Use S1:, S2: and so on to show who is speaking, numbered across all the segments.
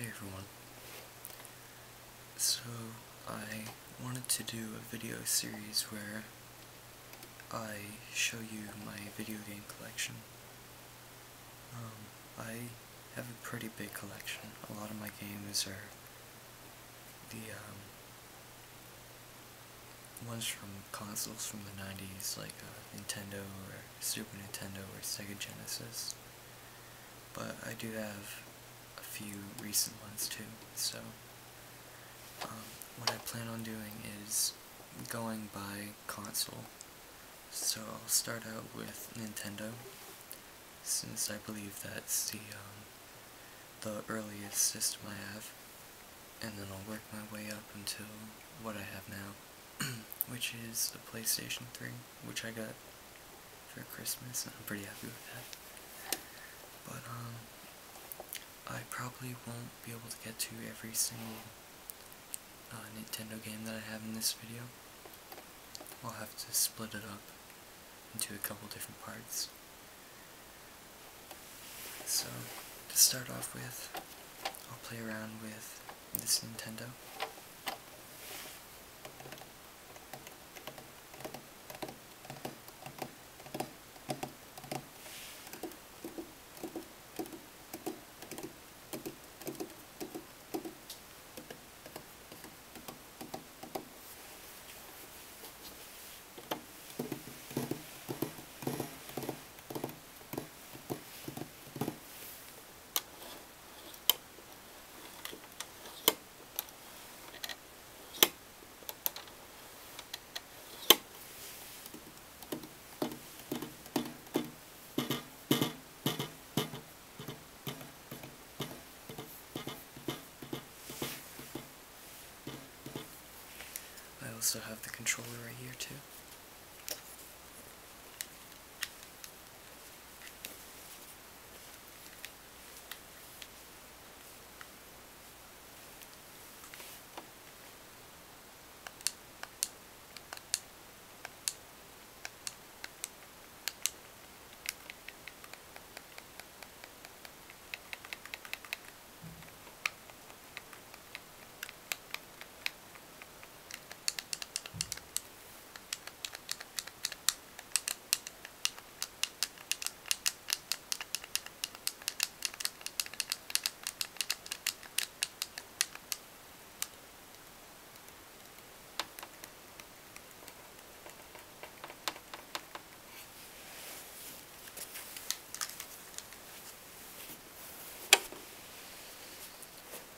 S1: everyone. So I wanted to do a video series where I show you my video game collection. I have a pretty big collection. A lot of my games are the ones from consoles from the 90s, like Nintendo or Super Nintendo or Sega Genesis. But I do have a few recent ones too, so what I plan on doing is going by console. So I'll start out with Nintendo, since I believe that's the earliest system I have, and then I'll work my way up until what I have now, which is a PlayStation 3, which I got for Christmas, and I'm pretty happy with that. But I probably won't be able to get to every single Nintendo game that I have in this video. I'll have to split it up into a couple different parts. So, to start off with, I'll play around with this Nintendo. I also have the controller right here too.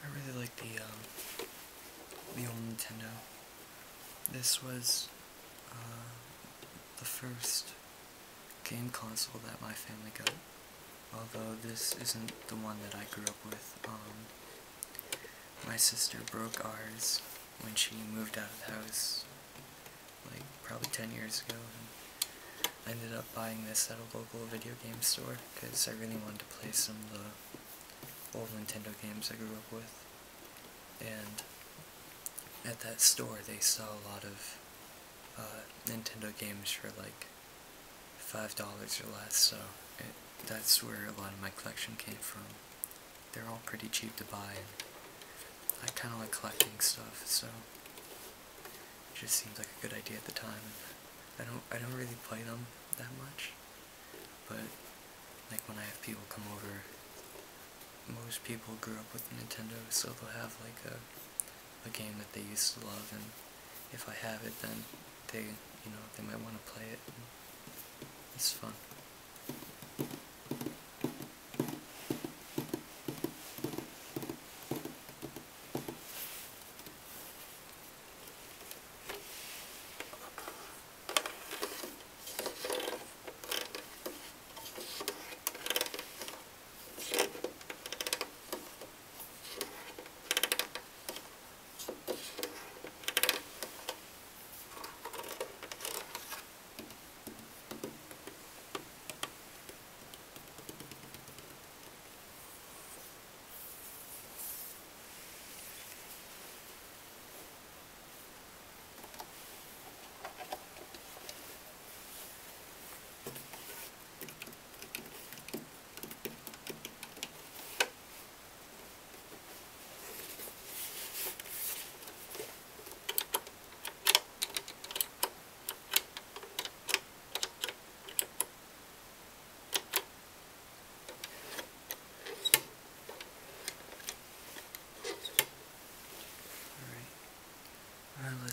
S1: I really like the old Nintendo. This was the first game console that my family got, although this isn't the one that I grew up with. My sister broke ours when she moved out of the house, like probably 10 years ago, and I ended up buying this at a local video game store because I really wanted to play some of the old Nintendo games I grew up with. And at that store they sell a lot of Nintendo games for like $5 or less, so that's where a lot of my collection came from. They're all pretty cheap to buy, and I kind of like collecting stuff, so it just seemed like a good idea at the time. I don't really play them that much, but like when I have people come over, most people grew up with Nintendo, so they'll have like a game that they used to love, and if I have it, then they might want to play it. It's fun.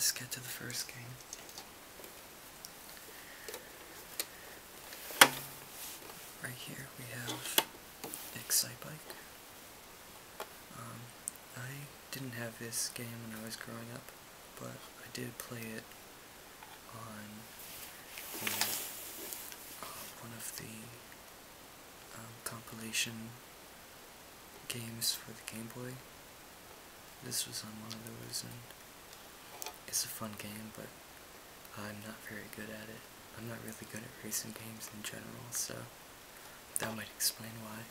S1: let's get to the first game. Right here we have Excitebike. I didn't have this game when I was growing up, but I did play it on one of the compilation games for the Game Boy. This was on one of those, and it's a fun game, but I'm not very good at it. I'm not really good at racing games in general, so that might explain why.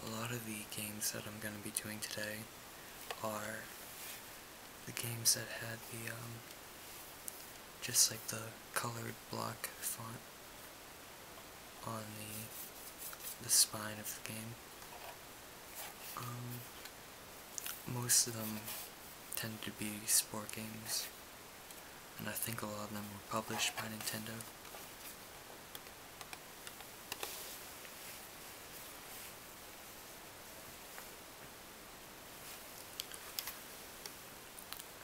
S1: A lot of the games that I'm going to be doing today are the games that had the, just like the colored block font on the spine of the game. Most of them tend to be sport games, and I think a lot of them were published by Nintendo.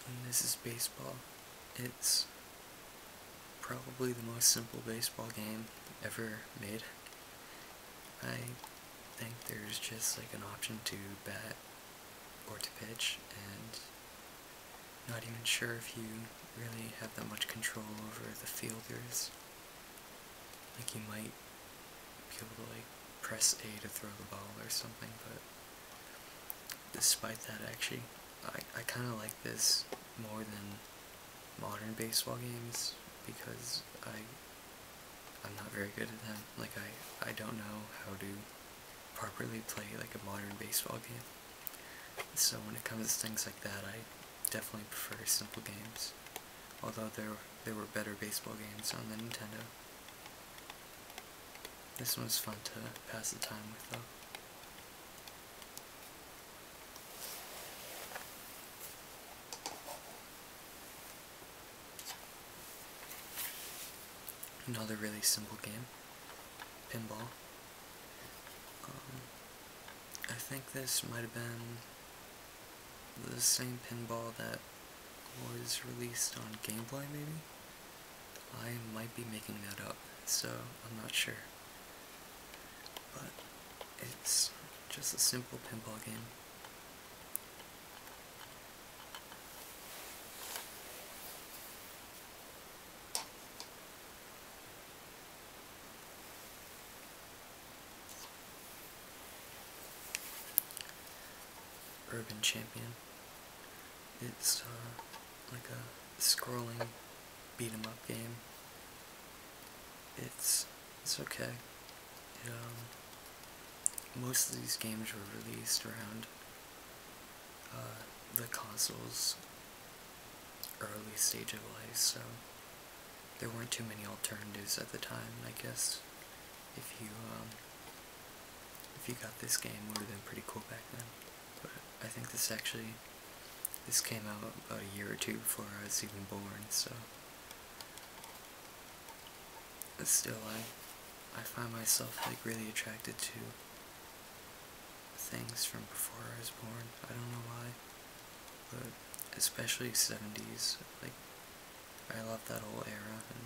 S1: And this is baseball. It's probably the most simple baseball game ever made. I think there's just like an option to bat or to pitch, and not even sure if you really have that much control over the fielders. Like, you might be able to like press A to throw the ball or something, but despite that, actually, I kind of like this more than modern baseball games, because I'm not very good at them. Like, I don't know how to properly play like a modern baseball game. So when it comes to things like that, I definitely prefer simple games. Although there were better baseball games on the Nintendo. This one's fun to pass the time with, though. Another really simple game, pinball. I think this might have been the same pinball that was released on Game Boy, maybe? I might be making that up, so I'm not sure. But it's just a simple pinball game. Urban Champion. It's like a scrolling beat-em-up game. It's okay. Most of these games were released around the console's early stage of life, so there weren't too many alternatives at the time. I guess if you got this game, it would have been pretty cool back then. But I think this came out about a year or two before I was even born, so but still, I find myself like really attracted to things from before I was born. I don't know why, but especially 70s. Like, I love that whole era, and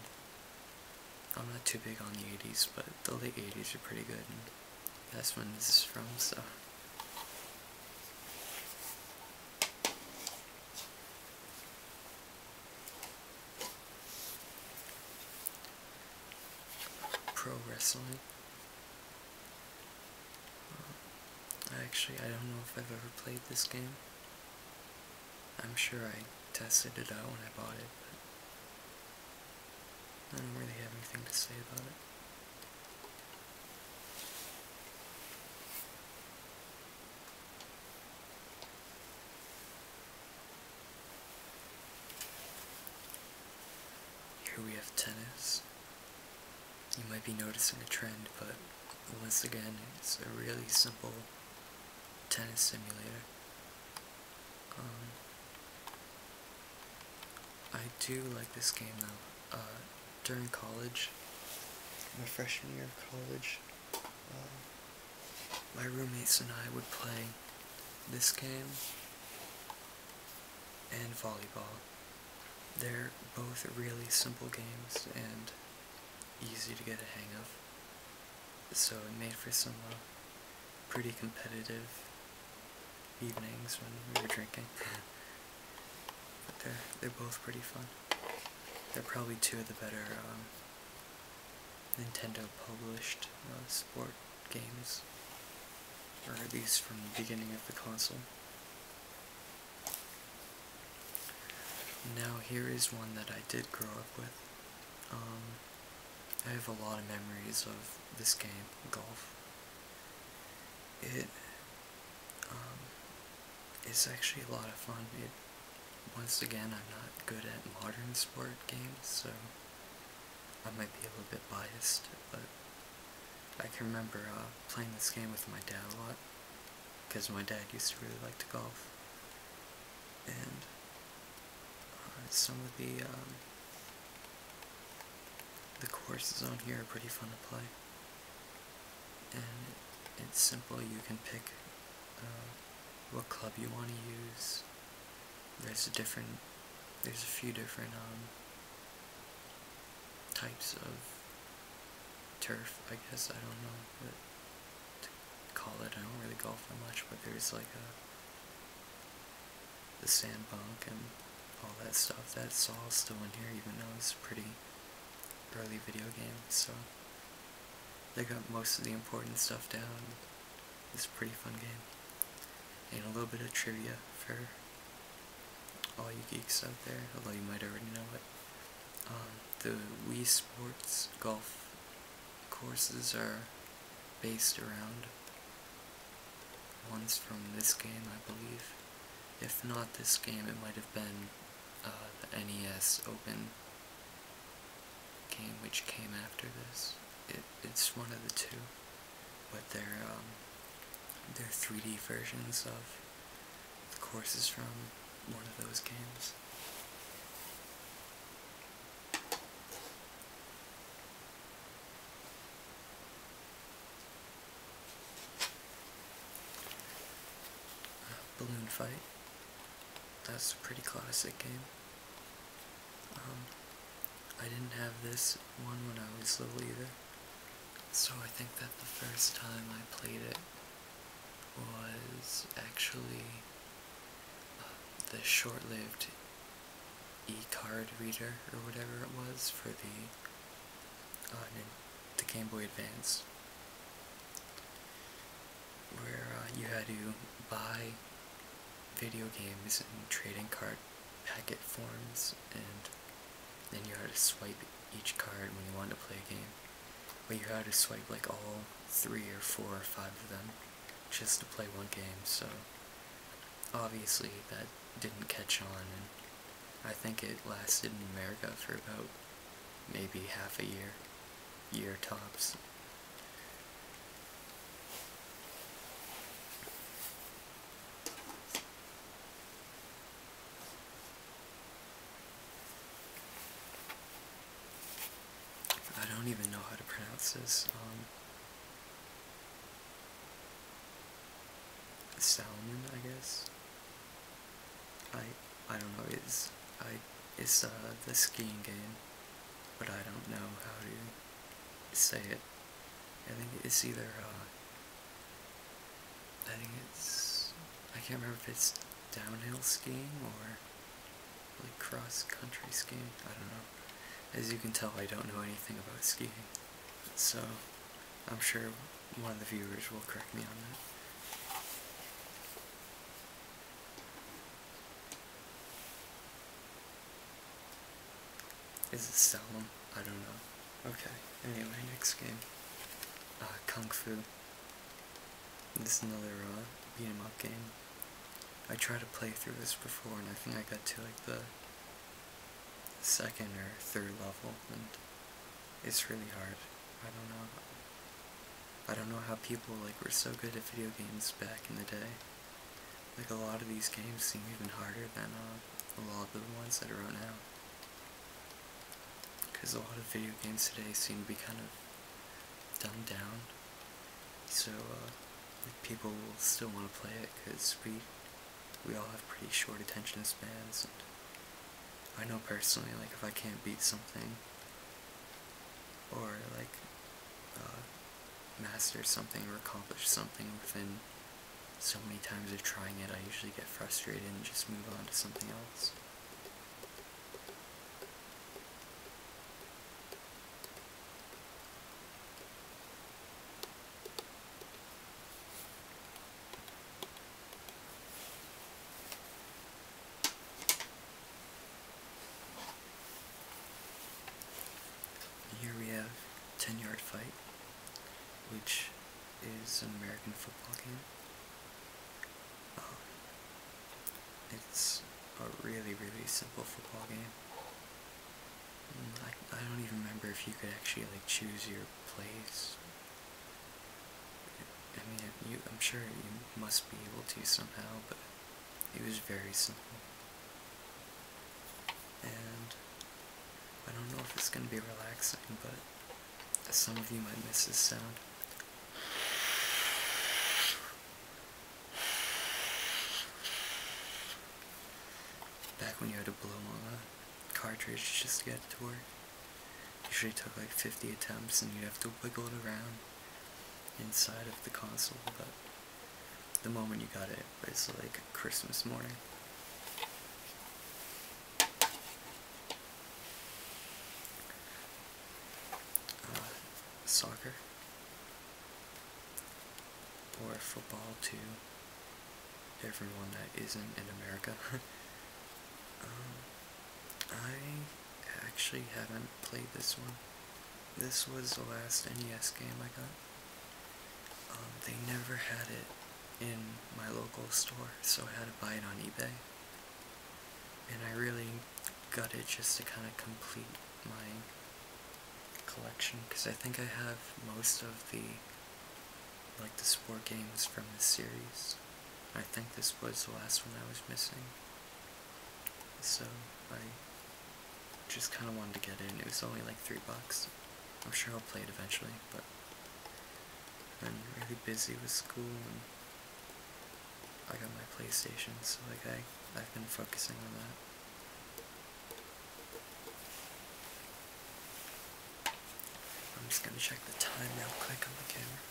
S1: I'm not too big on the 80s, but the late 80s are pretty good, and that's when this is from, so. Pro wrestling. Actually, I don't know if I've ever played this game. I'm sure I tested it out when I bought it, but I don't really have anything to say about it. Here we have tennis. You might be noticing a trend, but once again, it's a really simple tennis simulator. I do like this game though. During college, my freshman year of college, my roommates and I would play this game and volleyball. They're both really simple games and easy to get a hang of. So it made for some pretty competitive evenings when we were drinking. But they're both pretty fun. They're probably two of the better Nintendo published sport games, or at least from the beginning of the console. Now here is one that I did grow up with. I have a lot of memories of this game, golf. It's actually a lot of fun. Once again, I'm not good at modern sport games, so I might be a little bit biased, but I can remember playing this game with my dad a lot, because my dad used to really like to golf, and some of the courses on here are pretty fun to play, and it's simple. You can pick what club you want to use. There's a few different types of turf, I guess. I don't know what to call it. I don't really golf that much, but there's like the sand bunk and all that stuff. That's all still in here, even though it's a pretty early video game. So they got most of the important stuff down. It's a pretty fun game. And a little bit of trivia for all you geeks out there, although you might already know it. The Wii Sports golf courses are based around ones from this game, I believe. If not this game, it might have been the NES Open game, which came after this. It's one of the two, but they're 3D versions of the courses from one of those games. Balloon Fight. That's a pretty classic game. I didn't have this one when I was little either, so I think that the first time I played it was actually the short-lived e-card reader, or whatever it was, for the Game Boy Advance, where you had to buy video games in trading card packet forms, and then you had to swipe each card when you wanted to play a game. But you had to swipe like all 3 or 4 or 5 of them just to play one game, so obviously that didn't catch on, and I think it lasted in America for about maybe half a year tops. I don't even know how to pronounce this. Salmon, I guess. I don't know. It's the skiing game, but I don't know how to say it. I think it's either I can't remember if it's downhill skiing or like cross country skiing. I don't know. As you can tell, I don't know anything about skiing, so I'm sure one of the viewers will correct me on that. Is it Salem? I don't know. Okay, anyway, next game. Kung Fu. This is another beat 'em up game. I tried to play through this before, and I think I got to like the 2nd or 3rd level, and it's really hard. I don't know how people were so good at video games back in the day. Like, a lot of these games seem even harder than a lot of the ones that are out now. Because a lot of video games today seem to be kind of dumbed down. So people will still want to play it because we all have pretty short attention spans. And I know personally, like, if I can't beat something or like master something or accomplish something within so many times of trying it, I usually get frustrated and just move on to something else. Here we have 10-Yard Fight, which is an American football game. It's a really, really simple football game. I don't even remember if you could actually like choose your plays. I mean, I'm sure you must be able to somehow, but it was very simple. And I don't know if it's going to be relaxing, but some of you might miss this sound. Back when you had to blow on a cartridge just to get it to work. Usually took like 50 attempts and you'd have to wiggle it around inside of the console, but the moment you got it was like Christmas morning. Soccer or football to everyone that isn't in America. I actually haven't played this one. This was the last NES game I got. They never had it in my local store, so I had to buy it on eBay. And I really got it just to kind of complete my collection, because I think I have most of the sport games from this series. I think this was the last one I was missing. So I just kind of wanted to get in. It was only like $3. I'm sure I'll play it eventually, but I've been really busy with school and I got my PlayStation, so like I've been focusing on that. I'm just gonna check the time real quick on the camera.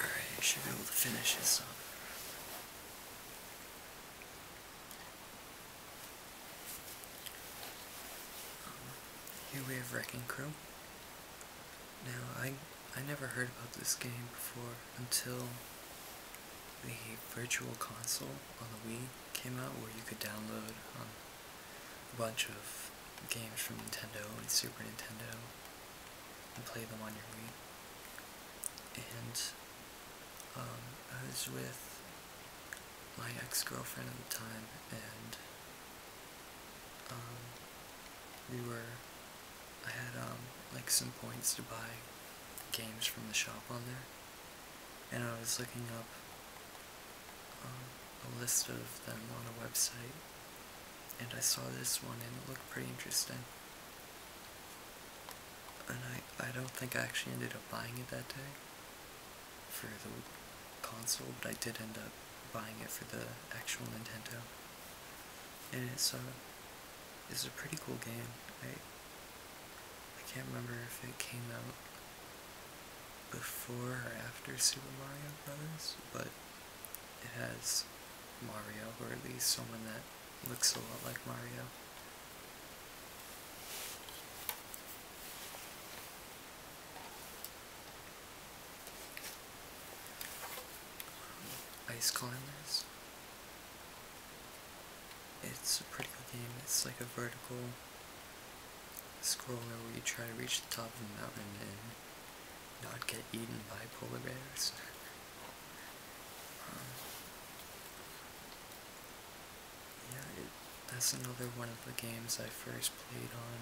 S1: Alright, I should be able to finish this up. Here we have Wrecking Crew. Now, I never heard about this game before until the Virtual Console on the Wii came out, where you could download a bunch of games from Nintendo and Super Nintendo and play them on your Wii. And I was with my ex-girlfriend at the time, and I had like some points to buy games from the shop on there, and I was looking up a list of them on a website, and I saw this one and it looked pretty interesting. And I don't think I actually ended up buying it that day for the console, but I did end up buying it for the actual Nintendo. And it's a pretty cool game. I can't remember if it came out before or after Super Mario Brothers, but it has Mario, or at least someone that looks a lot like Mario. Ice Climbers. It's a pretty good game. It's like a vertical scroller where you try to reach the top of the mountain and not get eaten by polar bears. That's another one of the games I first played on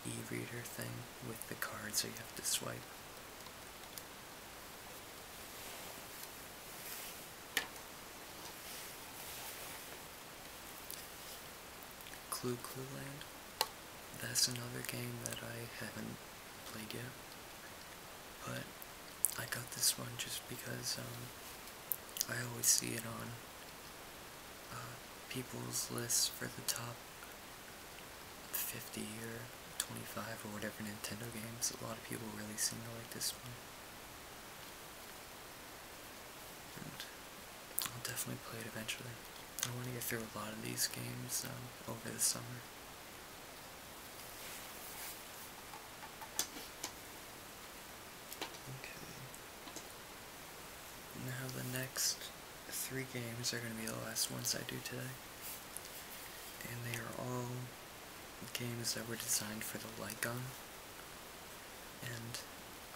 S1: the e-reader thing with the cards that you have to swipe. Clue Land. That's another game that I haven't played yet, but I got this one just because I always see it on people's lists for the top 50 or 25 or whatever Nintendo games. A lot of people really seem to like this one. And I'll definitely play it eventually. I want to get through a lot of these games over the summer. Okay. Now the next 3 games are going to be the last ones I do today. And they are all games that were designed for the light gun. And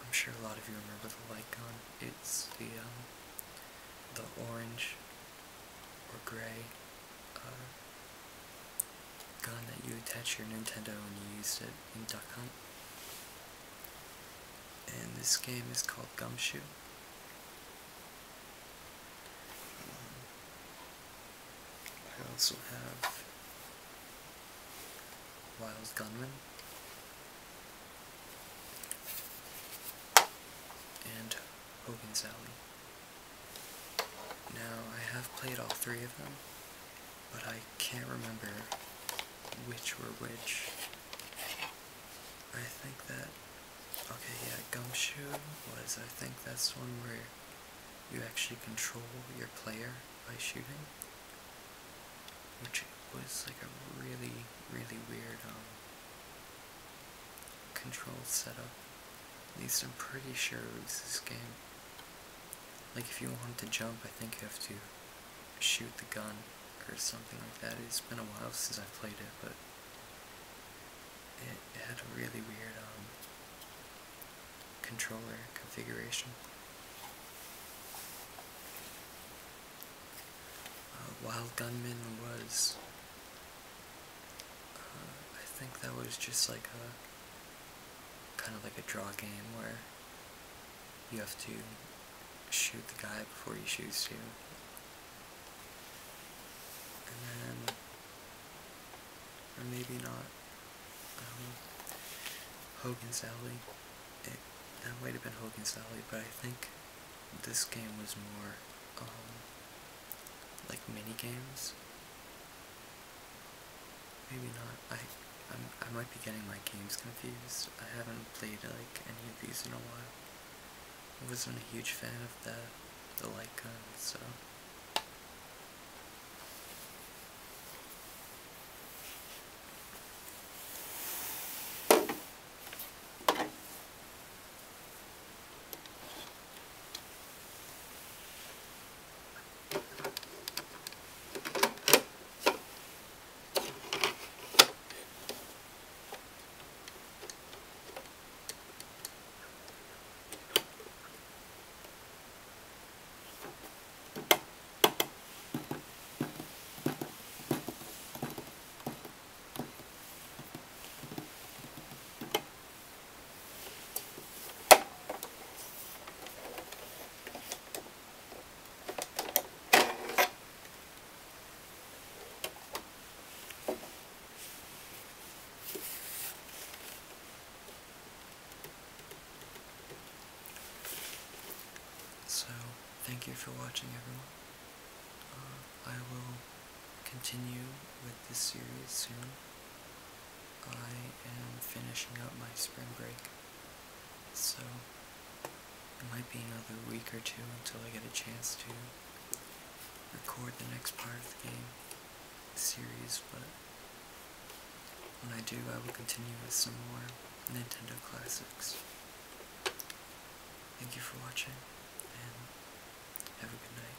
S1: I'm sure a lot of you remember the light gun. It's the orange or gray gun that you attach to your Nintendo and you used it in Duck Hunt. And this game is called Gumshoe. I also have Wild Gunman and Hogan's Alley. Now, I have played all 3 of them, but I can't remember which were which. I think that, okay, yeah, Gumshoe was, I think that's one where you actually control your player by shooting, which was like a really, really weird control setup. At least I'm pretty sure it was this game. Like, if you wanted to jump, I think you have to shoot the gun or something like that. It's been a while since I played it, but it had a really weird controller configuration. Wild Gunman was, I think that was just like a, kind of like a draw game where you have to shoot the guy before he shoots you. And then, or maybe not, Hogan's Alley. That might have been Hogan's Alley, but I think this game was more, like mini games. Maybe not. I might be getting my games confused. I haven't played like any of these in a while. I wasn't a huge fan of the light gun, so. So, thank you for watching, everyone. I will continue with this series soon. I am finishing up my spring break, so it might be another week or 2 until I get a chance to record the next part of the game series, but when I do, I will continue with some more Nintendo classics. Thank you for watching, and have a good night.